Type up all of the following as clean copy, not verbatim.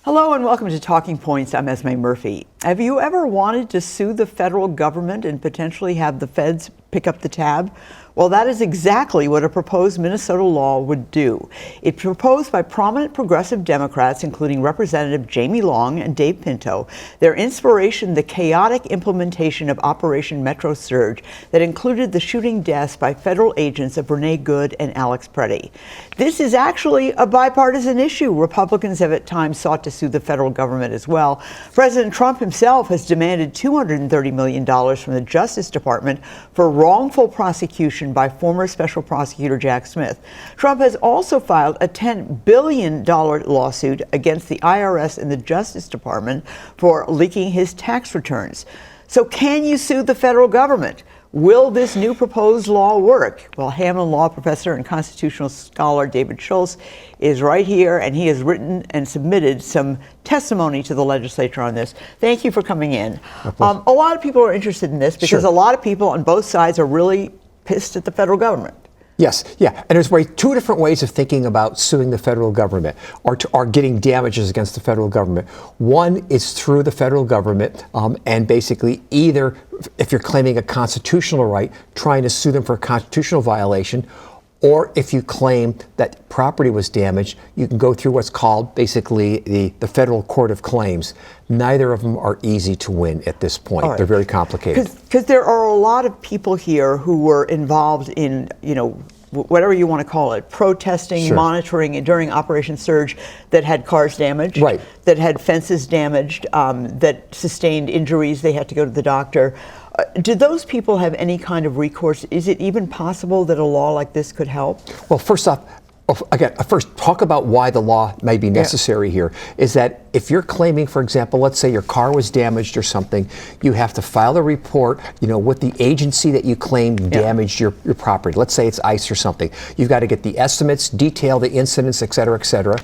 Hello and welcome to Talking Points. I'm Esme Murphy. Have you ever wanted to sue the federal government and potentially have the feds pick up the tab? Well, that is exactly what a proposed Minnesota law would do. It's proposed by prominent progressive Democrats, including Representative Jamie Long and Dave Pinto. Their inspiration, the chaotic implementation of Operation Metro Surge that included the shooting deaths by federal agents of Renee Good and Alex Preddy. This is actually a bipartisan issue. Republicans have at times sought to sue the federal government as well. President Trump himself has demanded $230 million from the Justice Department for wrongful prosecution by former Special Prosecutor Jack Smith. Trump has also filed a $10 billion lawsuit against the IRS and the Justice Department for leaking his tax returns. So can you sue the federal government? Will this new proposed law work? Well, Hamline law professor and constitutional scholar David Schulz is right here, and he has written and submitted some testimony to the legislature on this. Thank you for coming in. A lot of people are interested in this because a lot of people on both sides are really pissed at the federal government. Yes, yeah, and there's two different ways of thinking about suing the federal government or getting damages against the federal government. One is through the federal government, and basically either if you're claiming a constitutional right, trying to sue them for a constitutional violation, or if you claim that property was damaged, you can go through what's called basically the Federal Court of Claims. Neither of them are easy to win at this point. Right. They're very complicated. Because there are a lot of people here who were involved in, whatever you want to call it, protesting, monitoring during Operation Surge that had cars damaged, that had fences damaged, that sustained injuries. They had to go to the doctor. Do those people have any kind of recourse? Is it even possible that a law like this could help? Well, first off, first talk about why the law may be necessary here. Is that if you're claiming, for example, let's say your car was damaged or something, you have to file a report, with the agency that you claim damaged your property. Let's say it's ICE or something. You've got to get the estimates, detail the incidents, et cetera,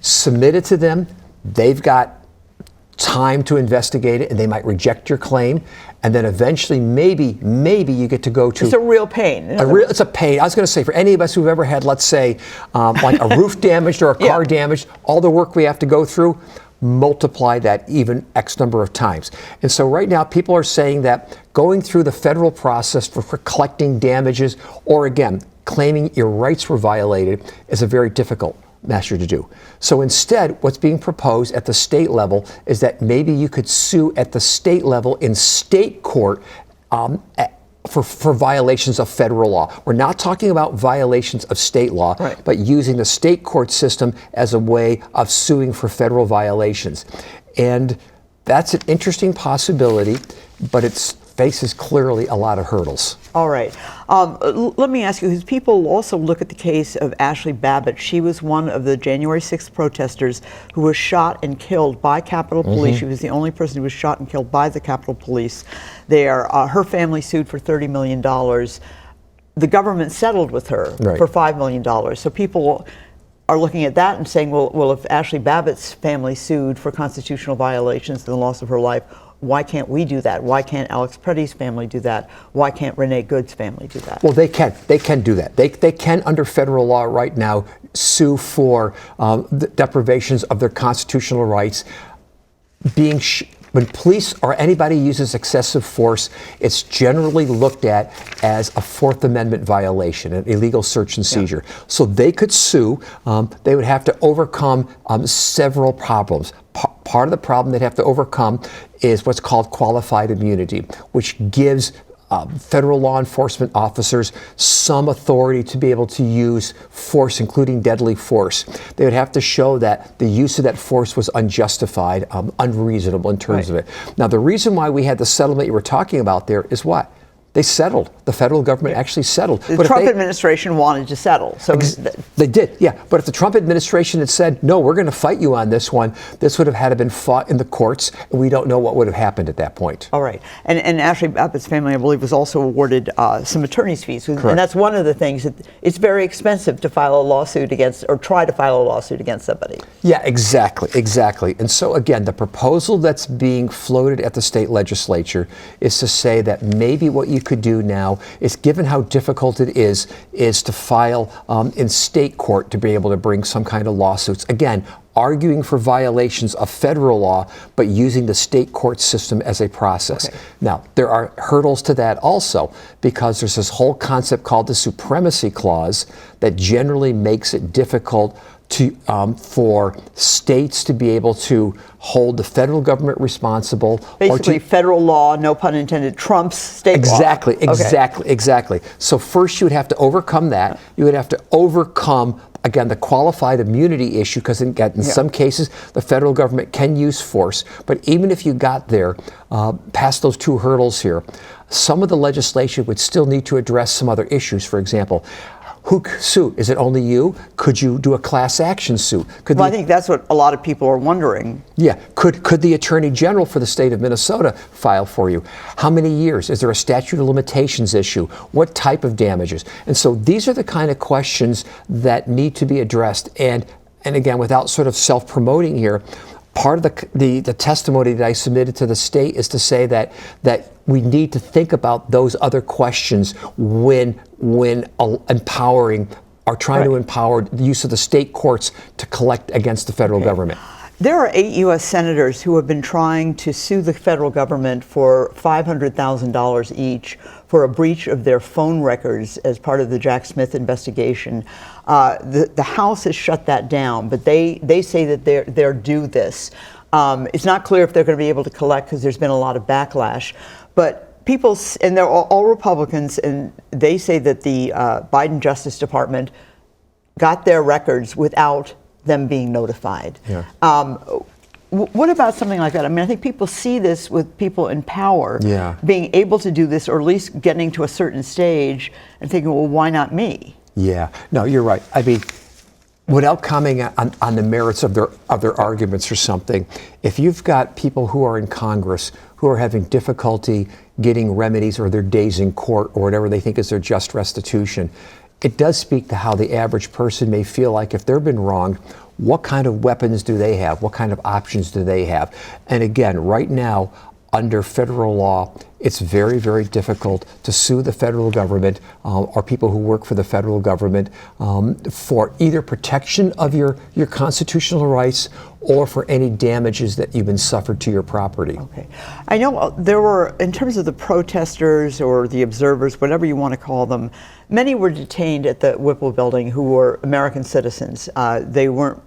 submit it to them. They've got time to investigate it, and they might reject your claim, and then eventually maybe you get to go to... It's a real pain. It's a pain. I was going to say, for any of us who've ever had, let's say, like a roof damaged or a car damaged, all the work we have to go through, multiply that even X number of times. And so right now people are saying that going through the federal process for collecting damages, or again, claiming your rights were violated, is a very difficult measure to do. So instead, what's being proposed at the state level is that maybe you could sue at the state level in state court for violations of federal law. We're not talking about violations of state law, but using the state court system as a way of suing for federal violations. And that's an interesting possibility, but it faces clearly a lot of hurdles. All right. Let me ask you, because people also look at the case of Ashley Babbitt. She was one of the January 6th protesters who was shot and killed by Capitol Police. She was the only person who was shot and killed by the Capitol Police there. Her family sued for $30 million. The government settled with her for $5 million. So people are looking at that and saying, well, if Ashley Babbitt's family sued for constitutional violations and the loss of her life, why can't we do that? Why can't Alex Preddy's family do that? Why can't Renee Good's family do that? Well, they can. They can do that. They can, under federal law right now, sue for the deprivations of their constitutional rights. When police or anybody uses excessive force, it's generally looked at as a Fourth Amendment violation, an illegal search and seizure. So they could sue. They would have to overcome several problems. Part of the problem they'd have to overcome is what's called qualified immunity, which gives federal law enforcement officers some authority to be able to use force, including deadly force. They would have to show that the use of that force was unjustified, unreasonable in terms of it. Now, the reason why we had the settlement you were talking about there is what? They settled. The federal government actually settled. The Trump administration wanted to settle. So they did, yeah. But if the Trump administration had said, no, we're going to fight you on this one, this would have had to been fought in the courts, and we don't know what would have happened at that point. All right. And Ashley Babbitt's family, I believe, was also awarded some attorney's fees. Correct. And that's one of the things that it's very expensive to file a lawsuit against, or try to file a lawsuit against somebody. Yeah, exactly. And so, again, the proposal that's being floated at the state legislature is to say that maybe what you could do now is, given how difficult it is to file in state court to be able to bring some kind of lawsuits. Again, arguing for violations of federal law, but using the state court system as a process. Okay. Now, there are hurdles to that also, because there's this whole concept called the Supremacy Clause that generally makes it difficult for states to be able to hold the federal government responsible. Basically, federal law, no pun intended, trumps state law. Exactly. So first you would have to overcome that. You would have to overcome, again, the qualified immunity issue, because in some cases the federal government can use force. But even if you got there, past those two hurdles here, some of the legislation would still need to address some other issues. For example, who suit? Is it only you? Could you do a class action suit? I think that's what a lot of people are wondering. Yeah. Could the Attorney General for the state of Minnesota file for you? How many years? Is there a statute of limitations issue? What type of damages? And so these are the kind of questions that need to be addressed. And again, without sort of self-promoting here, part of the testimony that I submitted to the state is to say that we need to think about those other questions when empowering or trying to empower the use of the state courts to collect against the federal government. There are 8 U.S. senators who have been trying to sue the federal government for $500,000 each for a breach of their phone records as part of the Jack Smith investigation. The House has shut that down, but they say that they're due this. It's not clear if they're going to be able to collect, because there's been a lot of backlash. But people, and they're all Republicans, and they say that the Biden Justice Department got their records without them being notified. Yeah. What about something like that? I mean, I think people see this with people in power being able to do this, or at least getting to a certain stage and thinking, well, why not me? Yeah, no, you're right. I mean, without commenting on the merits of their arguments or something, if you've got people who are in Congress who are having difficulty getting remedies or their days in court or whatever they think is their just restitution, it does speak to how the average person may feel like if they've been wronged. What kind of weapons do they have? What kind of options do they have? And again, right now, under federal law, it's very, very difficult to sue the federal government or people who work for the federal government for either protection of your constitutional rights or for any damages that you've been suffered to your property. Okay. I know there were, in terms of the protesters or the observers, whatever you want to call them, many were detained at the Whipple building who were American citizens. They weren't,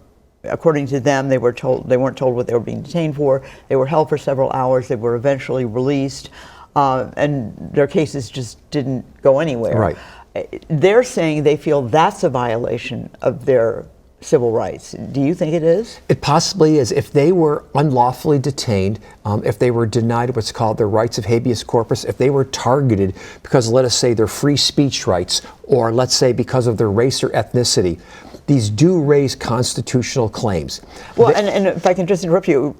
according to them, they weren't told what they were being detained for. They were held for several hours. They were eventually released, and their cases just didn't go anywhere. Right. They're saying they feel that's a violation of their civil rights. Do you think it is? It possibly is. If they were unlawfully detained, if they were denied what's called their rights of habeas corpus, if they were targeted because, let us say, their free speech rights, or let's say because of their race or ethnicity, these do raise constitutional claims. Well, and if I can just interrupt you,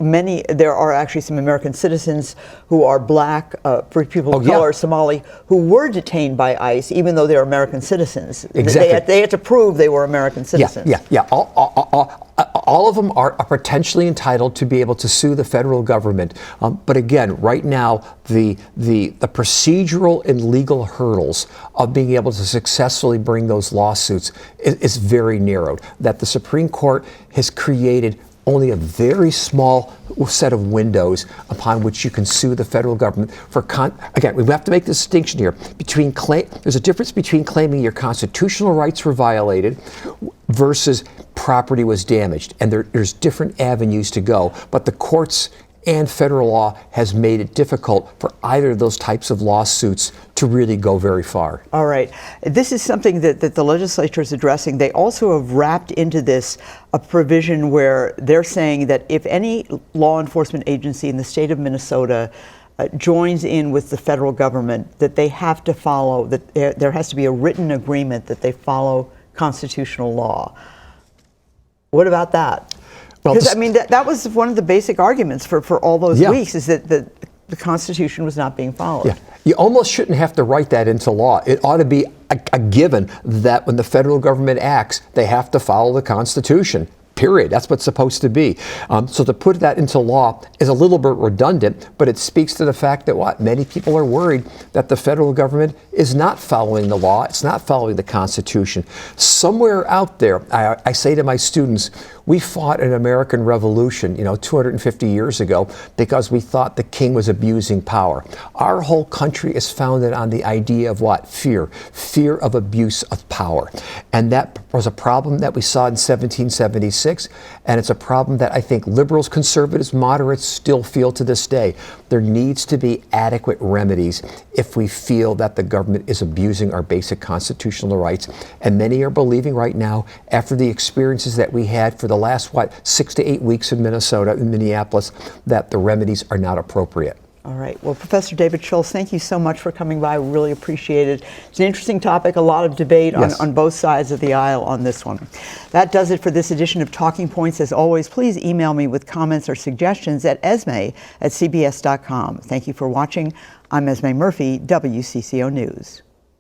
there are actually some American citizens who are black, for people of color, Somali, who were detained by ICE, even though they're American citizens. Exactly. They had to prove they were American citizens. Yeah. All of them are potentially entitled to be able to sue the federal government. But again, right now, the procedural and legal hurdles of being able to successfully bring those lawsuits is very narrowed. That the Supreme Court has created only a very small set of windows upon which you can sue the federal government for again, we have to make the distinction here between there's a difference between claiming your constitutional rights were violated versus property was damaged, and there's different avenues to go, but the courts and federal law has made it difficult for either of those types of lawsuits to really go very far. All right. This is something that the legislature is addressing. They also have wrapped into this a provision where they're saying that if any law enforcement agency in the state of Minnesota joins in with the federal government, that they have to follow, that there has to be a written agreement that they follow constitutional law. What about that? Because, I mean, that was one of the basic arguments for all those weeks, is that the Constitution was not being followed. Yeah. You almost shouldn't have to write that into law. It ought to be a given that when the federal government acts, they have to follow the Constitution. period. That's what's supposed to be. So to put that into law is a little bit redundant, but it speaks to the fact that many people are worried that the federal government is not following the law. It's not following the Constitution. Somewhere out there, I say to my students, we fought an American Revolution, 250 years ago because we thought the king was abusing power. Our whole country is founded on the idea of what? Fear of abuse of power. And that was a problem that we saw in 1776, and it's a problem that I think liberals, conservatives, moderates still feel to this day. There needs to be adequate remedies if we feel that the government is abusing our basic constitutional rights. And many are believing right now, after the experiences that we had for the last, 6 to 8 weeks in Minnesota, in Minneapolis, that the remedies are not appropriate. All right. Well, Professor David Schulz, thank you so much for coming by. We really appreciate it. It's an interesting topic, a lot of debate on both sides of the aisle on this one. That does it for this edition of Talking Points. As always, please email me with comments or suggestions at esme@cbs.com. Thank you for watching. I'm Esme Murphy, WCCO News.